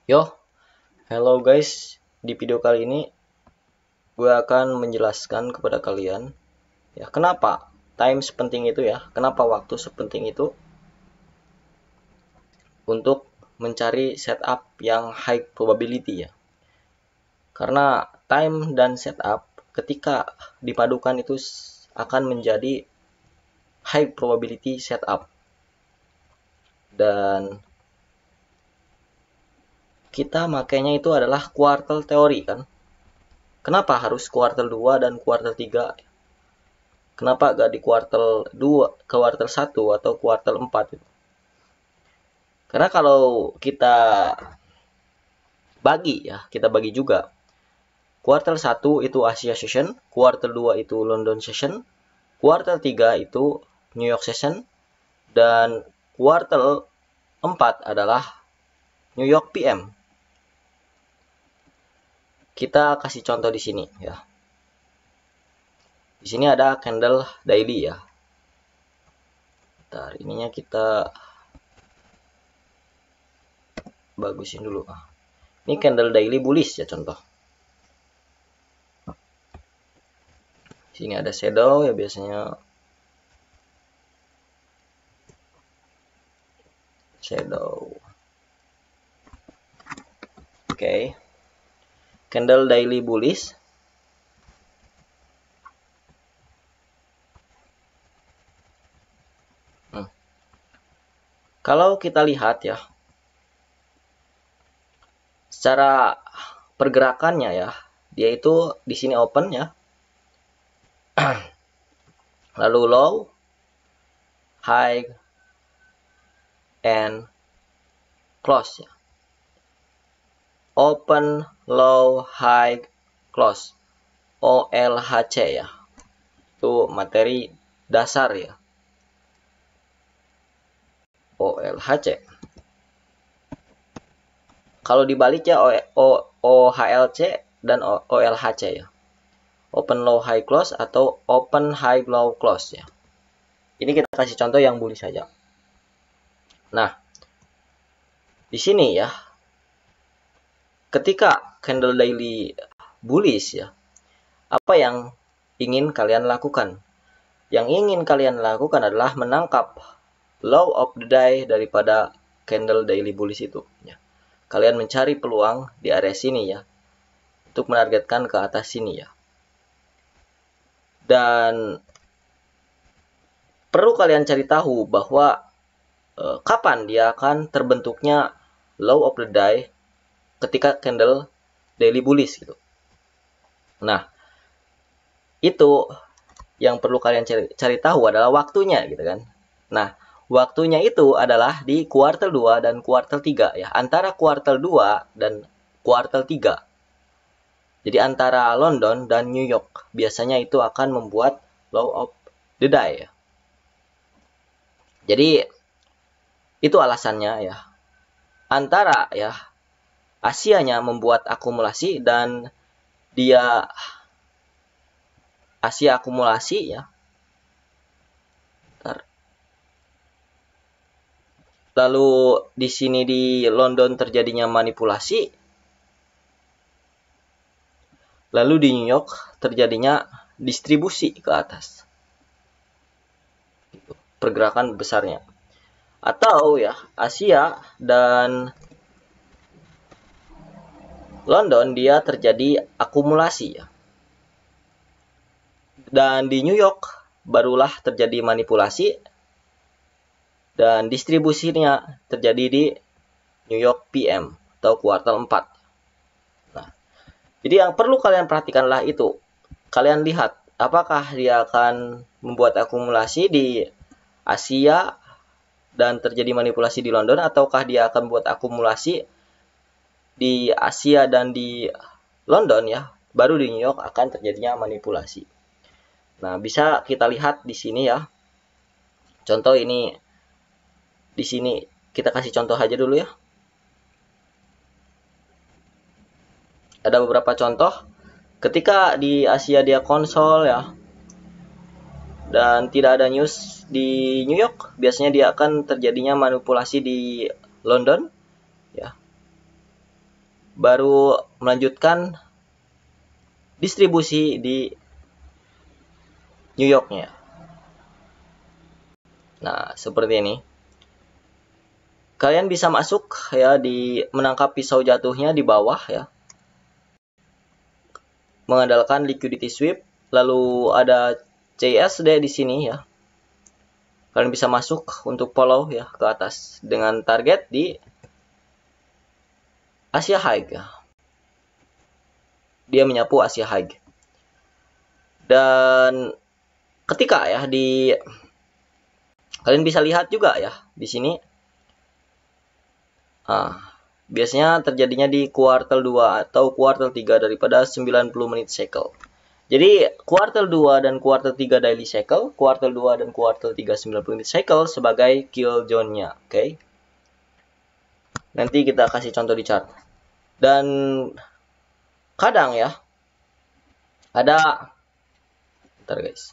Yo, hello guys. Di video kali ini gue akan menjelaskan kepada kalian ya kenapa time sepenting itu ya, kenapa waktu sepenting itu untuk mencari setup yang high probability ya. Karena time dan setup ketika dipadukan itu akan menjadi high probability setup. Dan kita makainya itu adalah quartile teori kan. Kenapa harus kuartal 2 dan kuartal 3? Kenapa gak di kuartal 2, kuartal 1 atau kuartal 4 gitu? Karena kalau kita bagi juga. Kuartal 1 itu Asia Session, kuartal 2 itu London Session, kuartal 3 itu New York Session, dan kuartal 4 adalah New York PM. Kita kasih contoh di sini ya. Di sini ada candle daily ya. Bentar, ininya kita bagusin dulu. Ini candle daily bullish ya contoh. Sini ada shadow ya biasanya. Shadow. Oke. Candle daily bullish. Kalau kita lihat ya, secara pergerakannya ya, dia itu di sini open ya, lalu low, high, and close ya. Open, low, high, close. OLHC ya. Itu materi dasar ya. OLHC. Kalau dibaliknya OHLC dan OLHC ya. Open, low, high, close atau open, high, low, close ya. Ini kita kasih contoh yang bullish saja. Nah, di sini ya, ketika candle daily bullish ya, apa yang ingin kalian lakukan? Yang ingin kalian lakukan adalah menangkap low of the day daripada candle daily bullish itu ya. Kalian mencari peluang di area sini ya, untuk menargetkan ke atas sini ya. Dan perlu kalian cari tahu bahwa kapan dia akan terbentuknya low of the day ketika candle daily bullish gitu. Nah, itu yang perlu kalian cari tahu adalah waktunya gitu kan. Nah, waktunya itu adalah di kuartal 2 dan kuartal 3 ya. Antara kuartal 2 dan kuartal 3. Jadi antara London dan New York biasanya itu akan membuat low of the day ya. Jadi itu alasannya ya. Antara ya Asianya membuat akumulasi dan dia Asia akumulasi ya. Lalu di sini di London terjadinya manipulasi. Lalu di New York terjadinya distribusi ke atas. Pergerakan besarnya. Atau ya Asia dan London dia terjadi akumulasi ya. Dan di New York barulah terjadi manipulasi dan distribusinya terjadi di New York PM atau kuartal 4. Nah, jadi yang perlu kalian perhatikanlah itu. Kalian lihat apakah dia akan membuat akumulasi di Asia dan terjadi manipulasi di London, ataukah dia akan membuat akumulasi di Asia dan di London ya, baru di New York akan terjadinya manipulasi. Nah, bisa kita lihat di sini ya. Contoh ini di sini kita kasih contoh aja dulu ya. Ada beberapa contoh. Ketika di Asia dia konsol ya, dan tidak ada news di New York, biasanya dia akan terjadinya manipulasi di London ya. baru melanjutkan distribusi di New Yorknya. Nah, seperti ini. Kalian bisa masuk ya di menangkap pisau jatuhnya di bawah ya. Mengandalkan liquidity sweep, lalu ada CSD di sini ya. Kalian bisa masuk untuk follow ya ke atas dengan target di Asia High ya. Dia menyapu Asia High. Dan ketika ya kalian bisa lihat juga ya di sini. Biasanya terjadinya di kuartal 2 atau kuartal 3 daripada 90 menit cycle. Jadi kuartal 2 dan kuartal 3 daily cycle, kuartal 2 dan kuartal 3 90 menit cycle sebagai kill zone-nya, oke. Nanti kita kasih contoh di chart. Dan kadang ya ada bentar guys.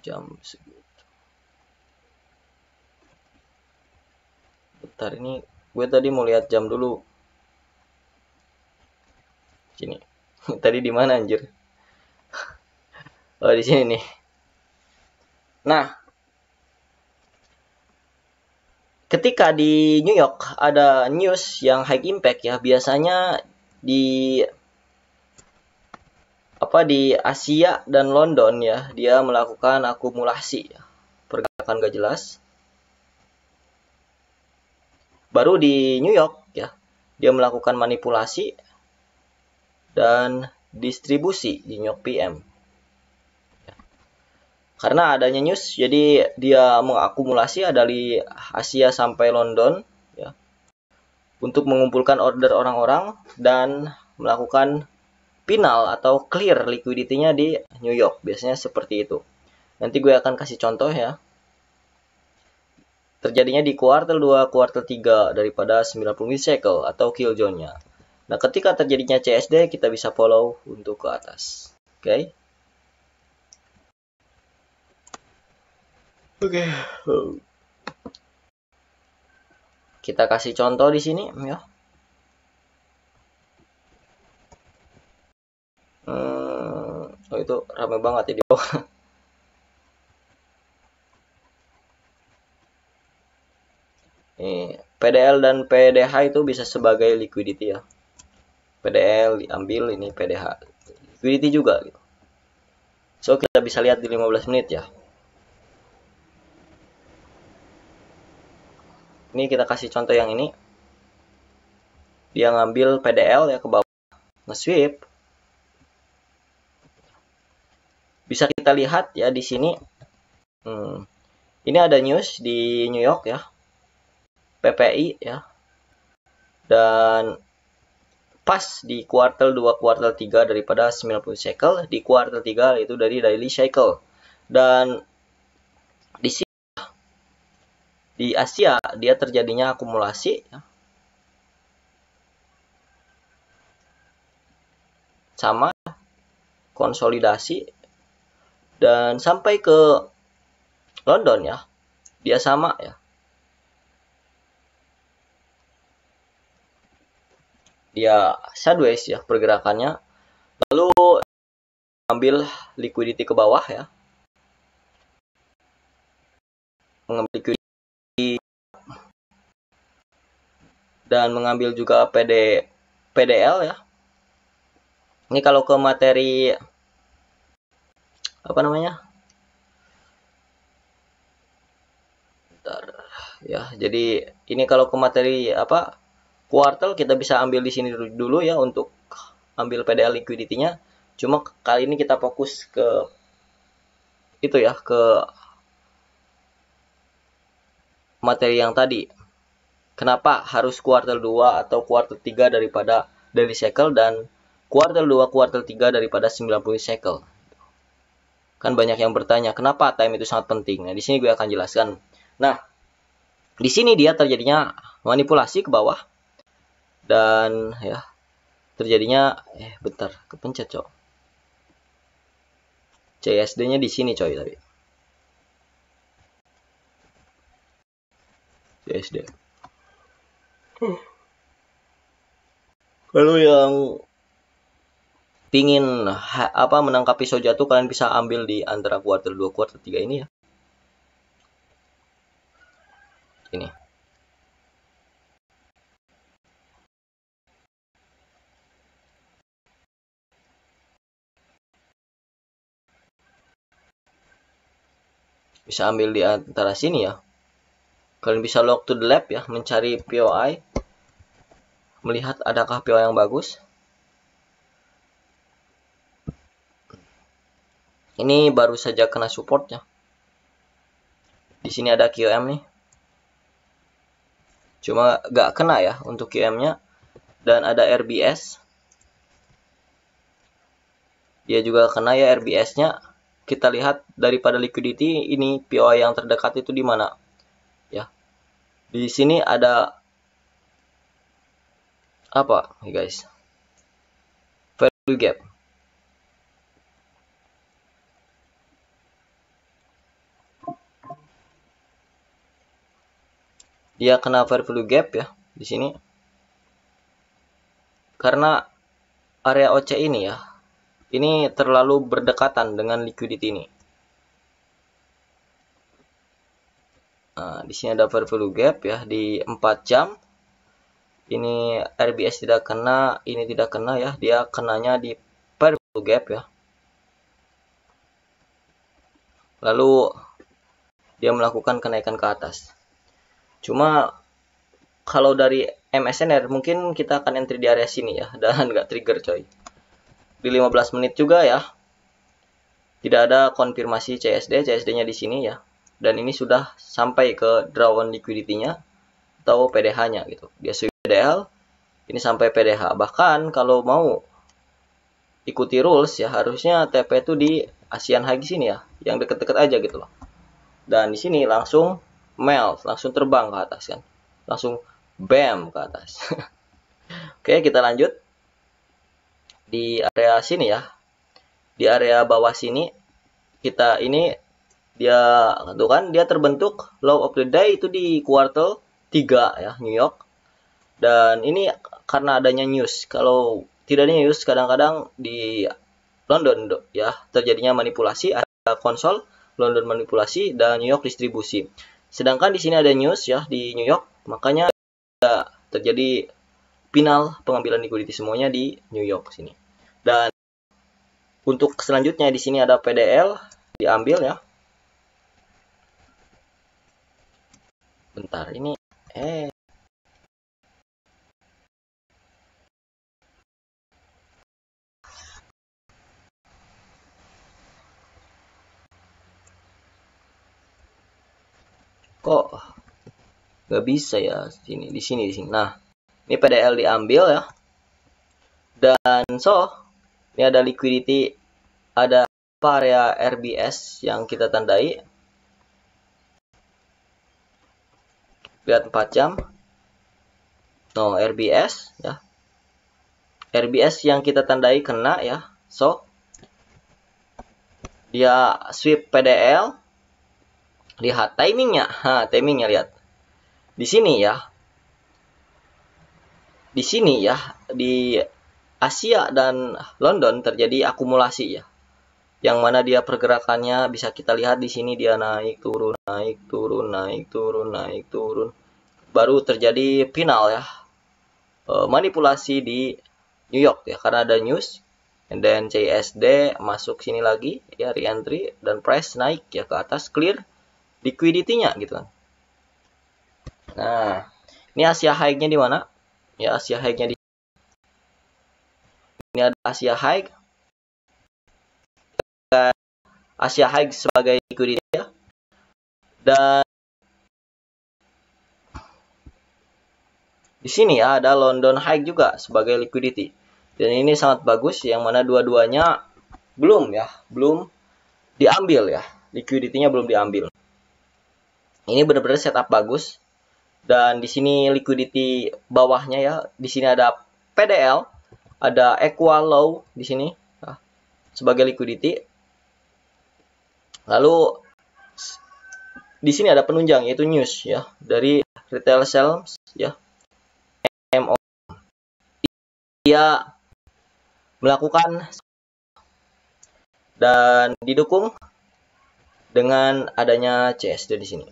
Jam segitu. Bentar, ini gue tadi mau lihat jam dulu. Sini. Tadi di mana anjir? Oh, di sini nih. Nah, ketika di New York ada news yang high impact ya, biasanya di Asia dan London ya, dia melakukan akumulasi ya, pergerakan gak jelas. Baru di New York ya, dia melakukan manipulasi dan distribusi di New York PM. Karena adanya news, jadi dia mengakumulasi dari Asia sampai London ya, untuk mengumpulkan order orang-orang dan melakukan final atau clear liquidity-nya di New York. Biasanya seperti itu. Nanti gue akan kasih contoh ya. Terjadinya di kuartal 2, kuartal 3 daripada 90 menit cycle atau kill zone-nya. Nah, ketika terjadinya CSD, kita bisa follow untuk ke atas. Oke. Oke. Kita kasih contoh di sini ya. Oh, itu ramai banget ya di bawah. Nih, PDL dan PDH itu bisa sebagai liquidity ya. PDL diambil, ini PDH. Liquidity juga gitu. So, kita bisa lihat di 15 menit ya. Ini kita kasih contoh yang ini. Dia ngambil PDL ya ke bawah. Nge-sweep. Bisa kita lihat ya di sini. Ini ada news di New York ya. PPI ya. Dan pas di kuartal 2, kuartal 3 daripada 90 cycle. Di kuartal 3 itu dari daily cycle. Dan di sini di Asia dia terjadinya akumulasi ya. Sama konsolidasi dan sampai ke London ya. Dia sama ya. Dia sideways ya pergerakannya. Lalu ambil liquidity ke bawah ya. Mengambil liquidity dan mengambil juga PDL ya. Ini kalau ke materi apa namanya? Bentar ya. Jadi ini kalau ke materi apa? Kuartal kita bisa ambil di sini dulu ya untuk ambil PDL liquidity-nya. Cuma kali ini kita fokus ke itu ya, ke materi yang tadi. Kenapa harus kuartal 2 atau kuartal 3 daripada daily cycle dan kuartal 2, kuartal 3 daripada 90 cycle? Kan banyak yang bertanya, kenapa time itu sangat penting? Nah, di sini gue akan jelaskan. Nah, di sini dia terjadinya manipulasi ke bawah. Dan ya, terjadinya bentar, kepencet, cok. CSD-nya di sini, coy, tadi. CSD. Lalu yang pingin menangkap pisau jatuh, kalian bisa ambil di antara kuartal 2 kuartal 3 ini ya. Ini. Bisa ambil di antara sini ya. Kalian bisa log to the lab ya, mencari POI. Melihat adakah POI yang bagus. Ini baru saja kena supportnya. Di sini ada QM nih. Cuma gak kena ya untuk QM-nya. Dan ada RBS. Dia juga kena ya RBS-nya. Kita lihat daripada liquidity, ini POI yang terdekat itu di mana? Ya. Di sini ada apa, guys? Value gap. Dia kena value gap ya di sini. Karena area OC ini ya, ini terlalu berdekatan dengan liquidity ini. Nah, di sini ada value gap ya di 4 jam. Ini RBS tidak kena, ini tidak kena ya. Dia kenanya di value gap ya. Lalu dia melakukan kenaikan ke atas. Cuma kalau dari MSNR mungkin kita akan entry di area sini ya, dan nggak trigger coy. Di 15 menit juga ya. Tidak ada konfirmasi CSD-nya di sini ya. Dan ini sudah sampai ke drawn liquidity-nya atau PDH-nya gitu. Dia sweep PDL, ini sampai PDH. Bahkan kalau mau ikuti rules ya, harusnya TP itu di ASEAN High sini ya, yang deket-deket aja gitu loh. Dan di sini langsung melt, langsung terbang ke atas kan. Langsung bam ke atas. Oke, kita lanjut. Di area sini ya. Di area bawah sini kita ini dia tuh kan dia terbentuk low of the day itu di kuartal 3 ya, New York. Dan ini karena adanya news. Kalau tidak ada news, kadang-kadang di London ya terjadinya manipulasi, ada konsol London manipulasi dan New York distribusi. Sedangkan di sini ada news ya di New York, makanya terjadi final pengambilan liquidity semuanya di New York sini. Dan untuk selanjutnya di sini ada PDL diambil ya. Bentar ini kok nggak bisa ya di sini. Nah, ini PDL diambil ya. Dan ini ada liquidity, ada area RBS yang kita tandai. Lihat 4 jam. No, RBS ya. RBS yang kita tandai kena ya. Dia sweep PDL. Lihat timingnya. Timingnya lihat. Di sini ya. Di Asia dan London terjadi akumulasi ya. Yang mana dia pergerakannya bisa kita lihat di sini, dia naik turun, naik turun, naik turun, naik turun. Baru terjadi final ya. Manipulasi di New York ya, karena ada news. And then CSD masuk sini lagi ya, re-entry, dan price naik ya ke atas, clear liquidity-nya gitu kan. Nah, ini Asia High-nya di mana? Ya, Asia High-nya di ini ada Asia High. Asia High sebagai liquidity ya. Dan di sini ya ada London High juga sebagai liquidity. Dan ini sangat bagus, yang mana dua-duanya belum diambil ya. Liquidity-nya belum diambil. Ini benar-benar setup bagus. Dan di sini liquidity bawahnya ya, di sini ada PDL, ada equal low di sini ya, sebagai liquidity. Lalu di sini ada penunjang yaitu news ya dari retail sales ya, MO. Dia melakukan dan didukung dengan adanya CSD di sini.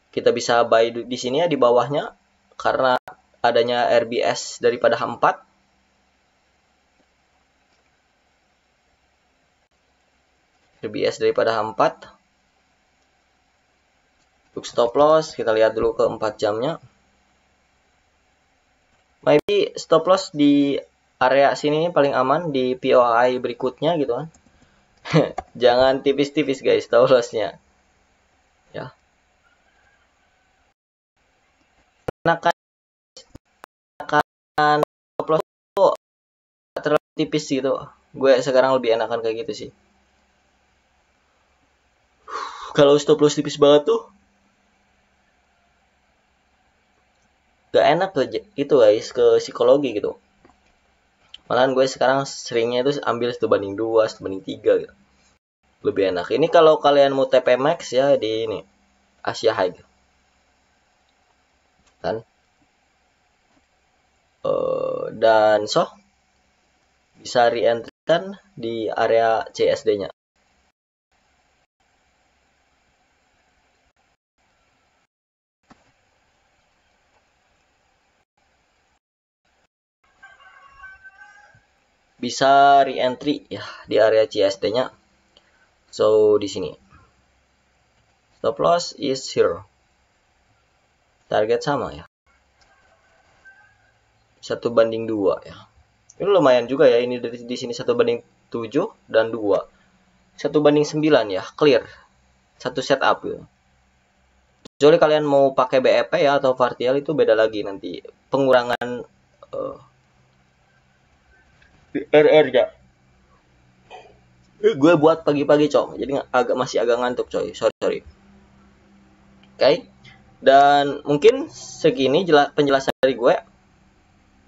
Kita bisa buy di sini ya di bawahnya karena adanya RBS daripada H4. RBS daripada H4. Untuk stop loss kita lihat dulu ke 4 jamnya. Maybe stop loss di area sini paling aman di POI berikutnya gitu kan. Jangan tipis-tipis guys stop lossnya. Ya. Enakan stop loss itu terlalu tipis gitu. Gue sekarang lebih enakan kayak gitu sih. Kalau stop loss tipis banget tuh gak enak itu guys ke psikologi gitu. Malahan gue sekarang seringnya itu ambil 1/2, 1/3 gitu. Lebih enak. Ini kalau kalian mau TP Max ya di ini Asia High kan. Dan bisa re-entry kan di area CSD-nya. Bisa re-entry ya di area CSD-nya. So di sini. Stop loss is here. Target sama ya. 1/2 ya. Ini lumayan juga ya, ini di sini 1/7 dan 2. 1/9 ya, clear. Satu setup gitu. Kecuali kalian mau pakai BEP ya atau partial itu beda lagi nanti. Pengurangan RR ya. Gue buat pagi-pagi cok, jadi masih agak ngantuk coy. Sorry. Oke. Dan mungkin segini penjelasan dari gue.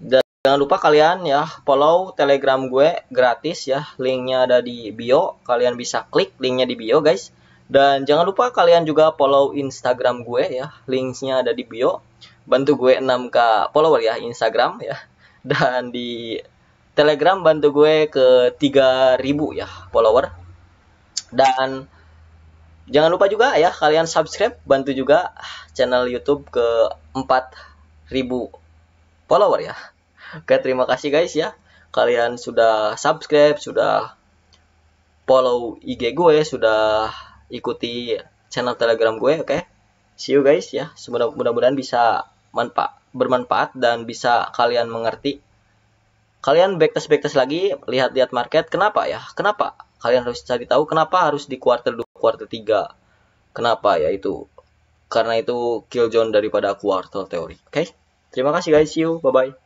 Dan jangan lupa kalian ya follow Telegram gue gratis ya. Linknya ada di bio. Kalian bisa klik linknya di bio guys. Dan jangan lupa kalian juga follow Instagram gue ya. Linknya ada di bio. Bantu gue 6K follower ya Instagram ya. Dan di Telegram bantu gue ke 3.000 ya follower. Dan jangan lupa juga ya kalian subscribe, bantu juga channel YouTube ke 4.000 follower ya. Oke, terima kasih guys ya. Kalian sudah subscribe, sudah follow IG gue, sudah ikuti channel Telegram gue, oke. See you guys ya. Mudah-mudahan bisa bermanfaat dan bisa kalian mengerti. Kalian backtest lagi, lihat-lihat market. Kenapa ya? Kenapa? Kalian harus cari tahu kenapa harus di kuartal 2, kuartal 3. Kenapa ya itu? Karena itu kill zone daripada kuartal teori. Oke? Terima kasih guys. See you. Bye-bye.